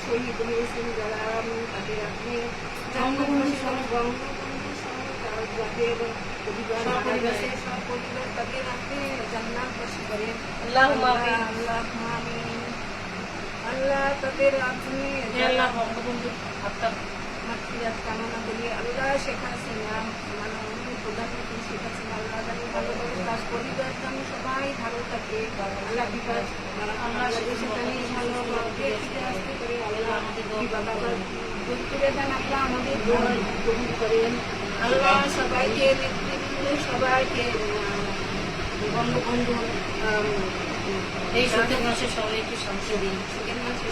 শহীদ হয়েছেন যারা তাদের আপনি বঙ্গবন্ধু সহ যাদের পরিবার সব পরিবার তাদের আপনি জান্নাতবাসী করেন। আল্লাহ তাদের আপনি বঙ্গবন্ধু মাতৃরাত কামনা করি। আল্লাহ শেখ হাসিনা মাননীয় প্রধানমন্ত্রী শেখ হাসিনা আল্লাহ জানি ভালোভাবে তার পরিবার জানি সবাই ভালো থাকে। আল্লাহ বিবাদ বাংলাদেশে জানি ভালোভাবে ফিরে আসতে করে। আল্লাহ বিবাদ আবার দূর করে দেন। আল্লাহ আমাদের দোয়া কবুল করেন। আল্লাহ সবাইকে নেতৃত্বে সবাইকে বঙ্গবন্ধু এই শীতের মাসে সবাইকে শান্তি দিন।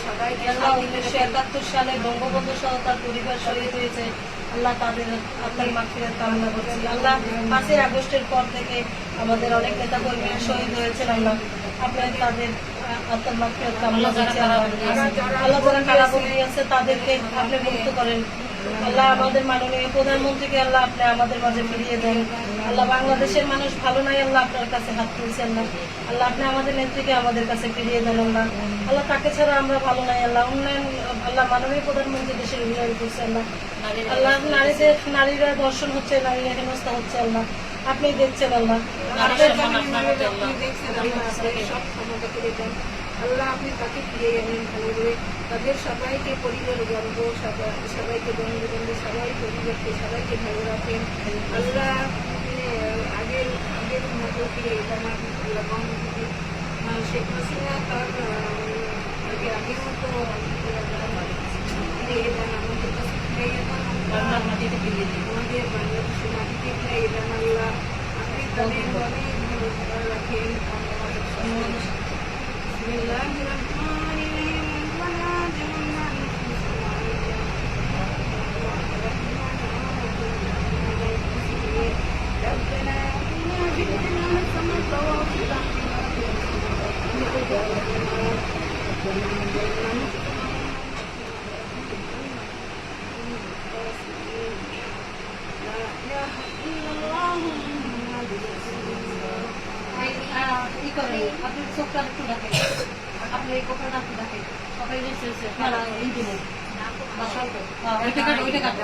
সবাইকে 1971 সালে বঙ্গবন্ধু সহ তার পরিবার শহীদ হয়েছে। আল্লাহ তাদের আত্মার মাগফিরাত কামনা করছি। আল্লাহ 5 আগস্টের পর থেকে আমাদের অনেক নেতা কর্মীরা শহীদ হয়েছেন। আল্লাহ আপনার তাদের আত্মার মাগফিরাত কামনা করছি। আল্লাহ যারা কারাবন্দী আছে তাদেরকে আপনি মুক্ত করেন। আল্লাহ আমাদের মাননীয় প্রধানমন্ত্রীকে আল্লাহ আপনি আমাদের মাঝে ফিরিয়ে দেন। আল্লাহ বাংলাদেশের মানুষ ভালো নাই, আল্লাহ আপনার কাছে হাত তুলছেন না। আল্লাহ আপনি আমাদের নেত্রীকে আমাদের কাছে ফিরিয়ে দেন। আল্লাহ আল্লাহ তাকে ছাড়া আমরা ভালো নাই। আল্লাহ উন্নয়ন আল্লাহ মাননীয় প্রধানমন্ত্রী দেশের উন্নয়ন করছে। আল্লাহ আল্লাহ নারীরা ধর্ষণ হচ্ছে, নারীরা হেনস্থা হচ্ছে। আল্লাহ আপনি দেখছেন। আল্লাহ আল্লাহ আপনি তাকে ফিরে আনেন ভালোভাবে। তাদের সবাইকে পরিবার গর্ব সবাইকে বন্ধু বন্ধু সবাই পরিবারকে সবাইকে ভালো রাখেন। আল্লাহ আগের মতো ফিরে এটা না আল্লাহ বঙ্গবন্ধু শেখ হাসিনা তার আগের মতো ফিরে এলেন আমাদের কাছে ফিরে এলেন। মাটিতে ফিরিয়ে দিন। আমাদের বাংলাদেশের মাটিতে ফিরে এলেন। আল্লাহ আপনি তাদের অনেক ভালো রাখেন। আপনি চোখটা একটু দেখেন, আপনি এই কোপড়াটা একটু দেখেন, সবাই এই দিনে ওইটা কাটবে।